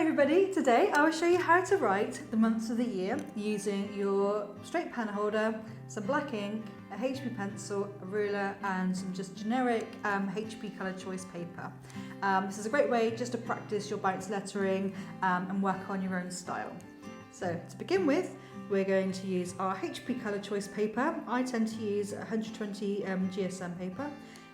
everybody, today I will show you how to write the months of the year using your straight pen holder, some black ink, a HB pencil, a ruler and some just generic HB Colorchoice paper. This is a great way just to practice your bounce lettering and work on your own style. So to begin with, we're going to use our HP Colorchoice paper. I tend to use 120 GSM paper.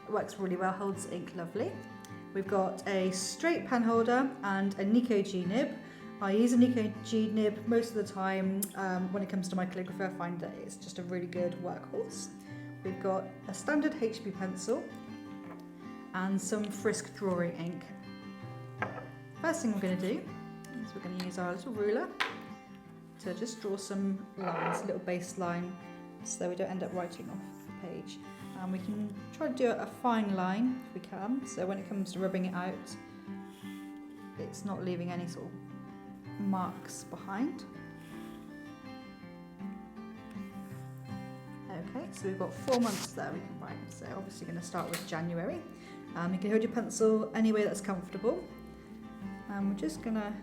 It works really well, holds ink lovely. We've got a straight pen holder and a Nikko G Nib. I use a Nikko G Nib most of the time when it comes to my calligraphy. I find that it's just a really good workhorse. We've got a standard HB pencil and some Frisk Drawing Ink. First thing we're going to do is we're going to use our little ruler to just draw some lines, a little base line, so we don't end up writing off the page. And we can try to do a fine line if we can, so when it comes to rubbing it out, it's not leaving any sort of marks behind. Okay, so we've got 4 months there we can write. So obviously going to start with January. You can hold your pencil any way that's comfortable. And we're just going to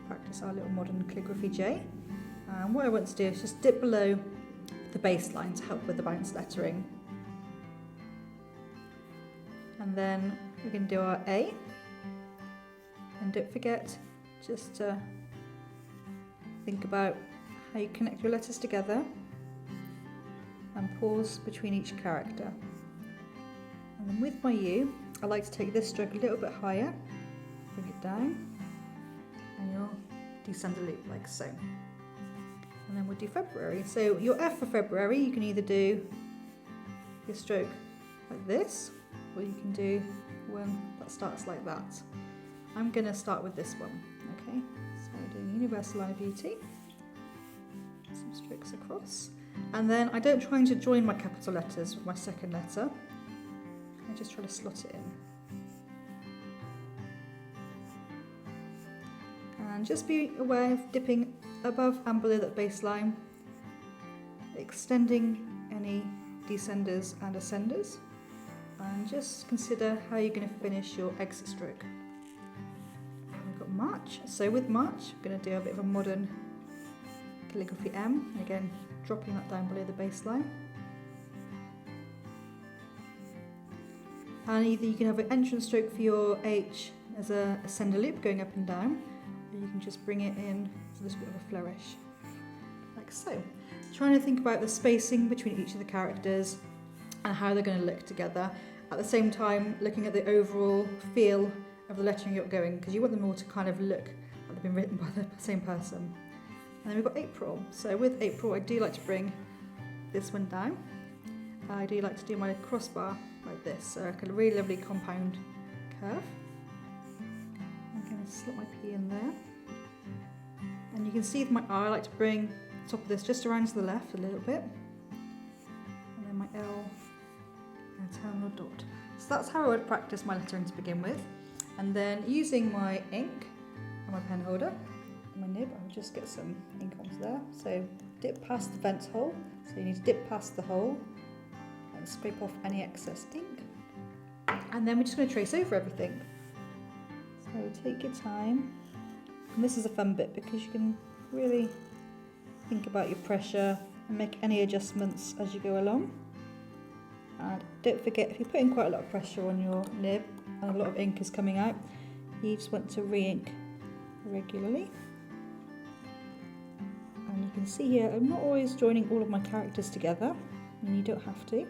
practice our little modern calligraphy J. And what I want to do is just dip below the baseline to help with the bounce lettering. And then we're going to do our A. And don't forget just to think about how you connect your letters together and pause between each character. And then with my U, I like to take this stroke a little bit higher, bring it down, and you'll descend a loop like so. And then we'll do February. So your F for February, you can either do your stroke like this, or you can do one that starts like that. I'm going to start with this one, okay? So we're doing Universal Line of Beauty, some strokes across, and then I don't try to join my capital letters with my second letter, I just try to slot it in. And just be aware of dipping above and below that baseline, extending any descenders and ascenders, and just consider how you're going to finish your exit stroke. We've got March, so with March I'm going to do a bit of a modern calligraphy M, and again dropping that down below the baseline. And either you can have an entrance stroke for your H as a ascender loop going up and down, or you can just bring it in as a little bit of a flourish, like so. Trying to think about the spacing between each of the characters and how they're going to look together. At the same time, looking at the overall feel of the lettering you're going, because you want them all to kind of look like they've been written by the same person. And then we've got April. So with April, I do like to bring this one down. I do like to do my crossbar like this, so like a really lovely compound curve. I'm going to slot my P in there. And you can see with my R, I like to bring the top of this just around to the left a little bit. And then my L and a terminal dot. So that's how I would practice my lettering to begin with. And then using my ink and my pen holder and my nib, I'll just get some ink onto there. So dip past the vent hole, so you need to dip past the hole and scrape off any excess ink. And then we're just going to trace over everything. So take your time. And this is a fun bit because you can really think about your pressure and make any adjustments as you go along. And don't forget, if you're putting quite a lot of pressure on your nib and a lot of ink is coming out, you just want to re-ink regularly. And you can see here, I'm not always joining all of my characters together, and you don't have to.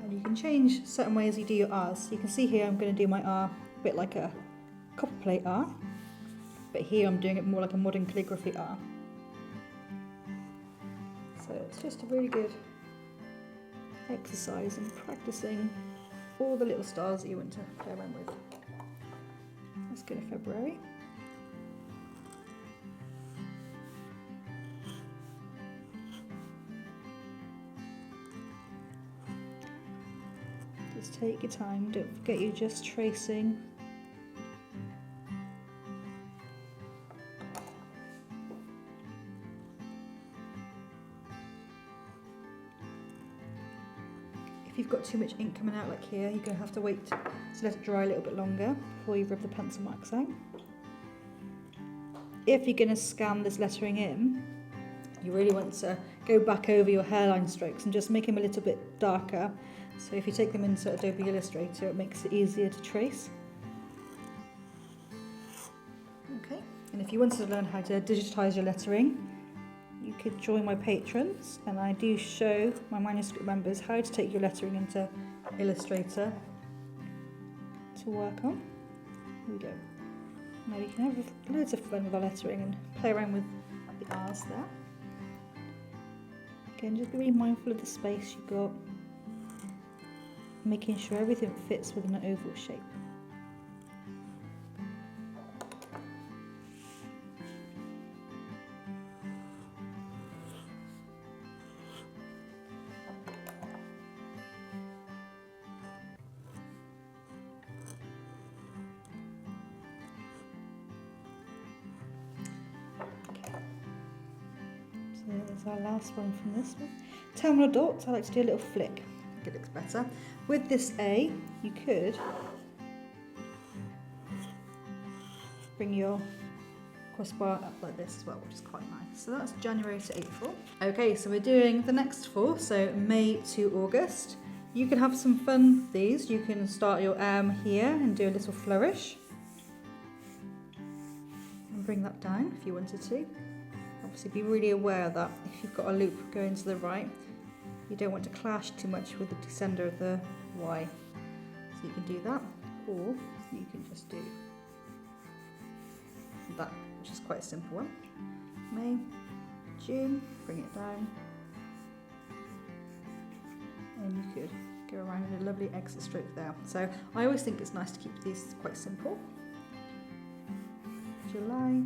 And you can change certain ways you do your R's. So you can see here I'm going to do my R a bit like a copper plate R, but here I'm doing it more like a modern calligraphy R. So it's just a really good exercise in practicing all the little stars that you want to play around with. Let's go to February. Just take your time, don't forget you're just tracing. If you've got too much ink coming out like here, you're going to have to wait to let it dry a little bit longer before you rub the pencil marks out. If you're going to scan this lettering in, you really want to go back over your hairline strokes and just make them a little bit darker. So if you take them into Adobe Illustrator, it makes it easier to trace. Okay, and if you wanted to learn how to digitize your lettering, you could join my patrons, and I do show my manuscript members how to take your lettering into Illustrator to work on. Here we go. Now you can have loads of fun with our lettering and play around with the R's there. Again, just be really mindful of the space you've got, making sure everything fits within an oval shape. There's our last one from this one. Terminal dots, I like to do a little flick. I think it looks better. With this A, you could bring your crossbar up like this as well, which is quite nice. So that's January to April. Okay, so we're doing the next 4, so May to August. You can have some fun with these. You can start your M here and do a little flourish. And bring that down if you wanted to. Obviously be really aware that if you've got a loop going to the right, you don't want to clash too much with the descender of the Y. So you can do that, or you can just do that, which is quite a simple one. May, June, bring it down. And you could go around with a lovely exit stroke there. So I always think it's nice to keep these quite simple. July.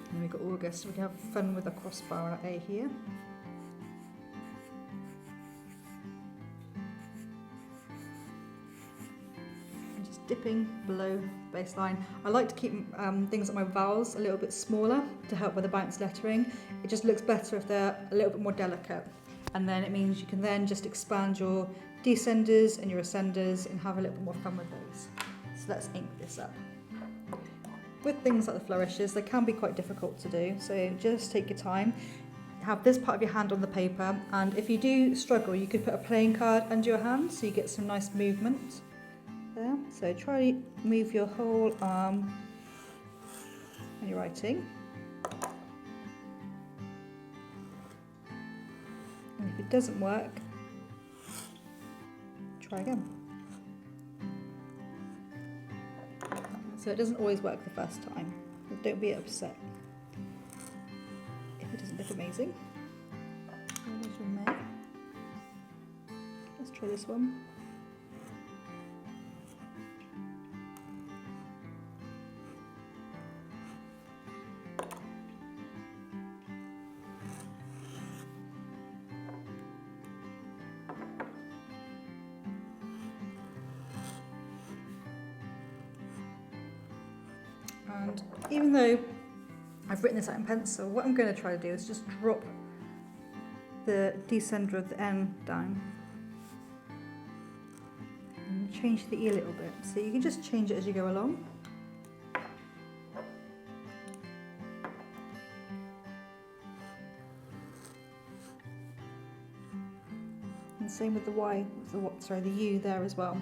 And we've got August, we can have fun with a crossbar on A here. And just dipping below the baseline. I like to keep things like my vowels a little bit smaller to help with the bounce lettering. It just looks better if they're a little bit more delicate. And then it means you can then just expand your descenders and your ascenders and have a little bit more fun with those. So let's ink this up. With things like the flourishes, they can be quite difficult to do, so just take your time. Have this part of your hand on the paper, and if you do struggle, you could put a playing card under your hand so you get some nice movement there. So try to move your whole arm when you're writing. And if it doesn't work, try again. So it doesn't always work the first time, but don't be upset if it doesn't look amazing. There's your May. Let's try this one. And even though I've written this out in pencil, what I'm going to try to do is just drop the descender of the N down and change the E a little bit. So you can just change it as you go along. And same with the Y, the U there as well.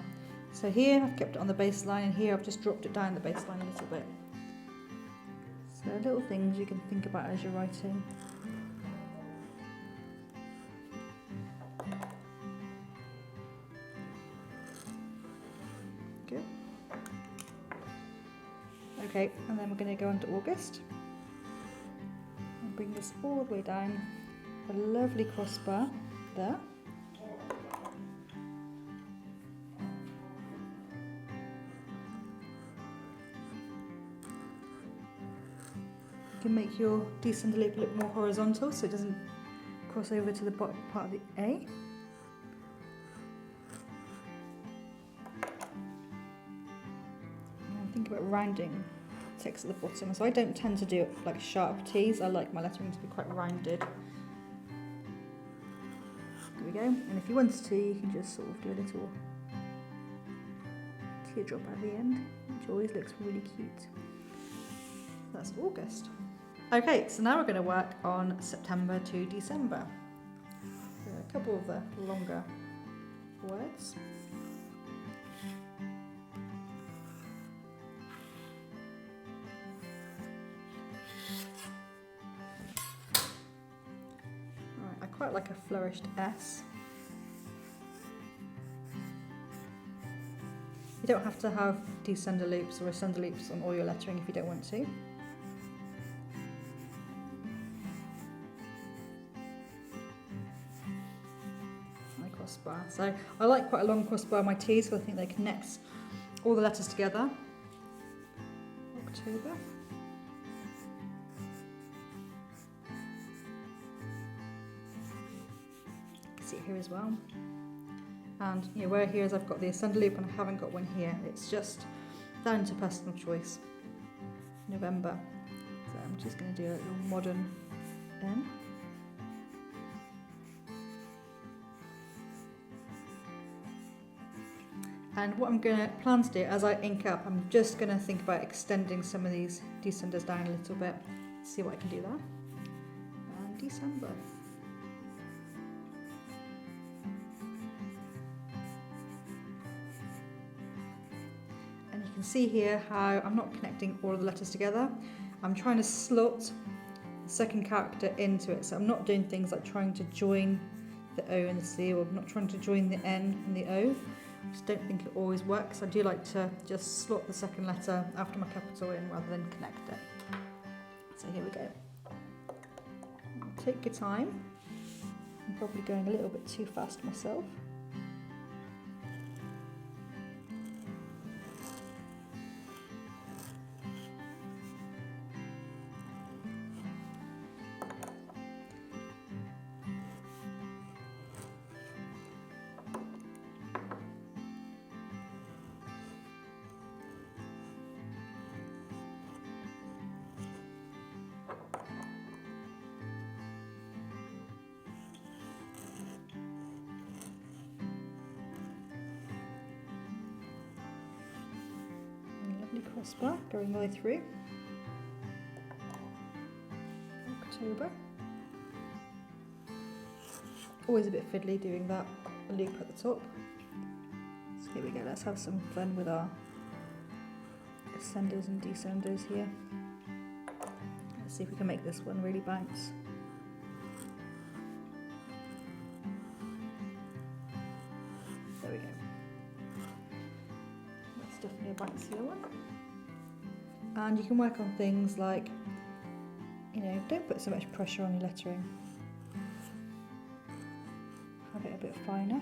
So here I've kept it on the baseline, and here I've just dropped it down the baseline a little bit. So little things you can think about as you're writing. Good. Okay, and then we're going to go on to August. And bring this all the way down. A lovely crossbar there. You can make your descender loop look more horizontal so it doesn't cross over to the bottom part of the A. And think about rounding text at the bottom. So I don't tend to do it like sharp T's. I like my lettering to be quite rounded. and if you wanted to, you can just sort of do a little teardrop at the end, which always looks really cute. That's August. Okay, so now we're going to work on September to December. So a couple of the longer words. Right, I quite like a flourished S. You don't have to have descender loops or ascender loops on all your lettering if you don't want to. Crossbar. So I like quite a long crossbar on my T's because I think they connect all the letters together. October. You can see it here as well. And you know, where here is I've got the ascender loop and I haven't got one here. It's just down to personal choice. November. So I'm just going to do a little modern N. And what I'm going to plan to do as I ink up, I'm just going to think about extending some of these descenders down a little bit. See what I can do there. And December. And you can see here how I'm not connecting all of the letters together. I'm trying to slot the second character into it. So I'm not doing things like trying to join the O and the C, or I'm not trying to join the N and the O. I just don't think it always works. I do like to just slot the second letter after my capital in rather than connect it. So here we go. Take your time. I'm probably going a little bit too fast myself. Crossbar going all the way through. October. Always a bit fiddly doing that loop at the top. So here we go, let's have some fun with our ascenders and descenders here. Let's see if we can make this one really bounce. There we go. That's definitely a bouncier one. And you can work on things like, you know, don't put so much pressure on your lettering. Have it a bit finer.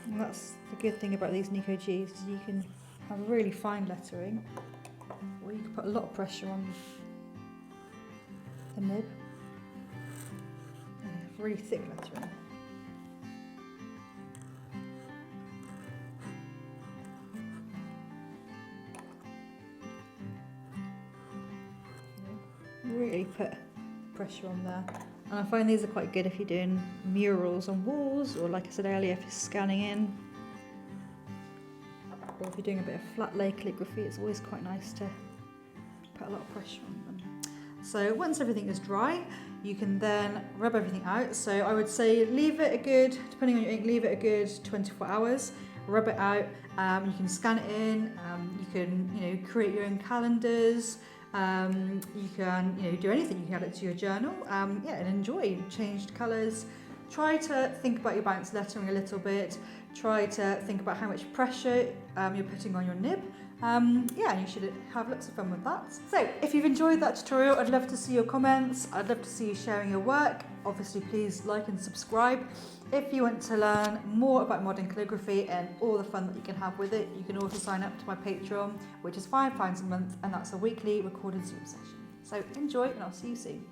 And that's the good thing about these Nikko Gs, is you can have really fine lettering, or you can put a lot of pressure on the nib and have really thick lettering. Really put pressure on there, and I find these are quite good if you're doing murals on walls, or like I said earlier, if you're scanning in, or if you're doing a bit of flat lay calligraphy, it's always quite nice to put a lot of pressure on them. So once everything is dry, you can then rub everything out. So I would say leave it a good, depending on your ink, leave it a good 24 hours, rub it out. You can scan it in, you can, you know, create your own calendars. You can, you know, do anything. You can add it to your journal, yeah, and enjoy changed colours. Try to think about your bounce lettering a little bit. Try to think about how much pressure you're putting on your nib. Yeah, and you should have lots of fun with that. So if you've enjoyed that tutorial, I'd love to see your comments. I'd love to see you sharing your work. Obviously, please like and subscribe. If you want to learn more about modern calligraphy and all the fun that you can have with it, you can also sign up to my Patreon, which is £5 a month, and that's a weekly recorded Zoom session. So enjoy, and I'll see you soon.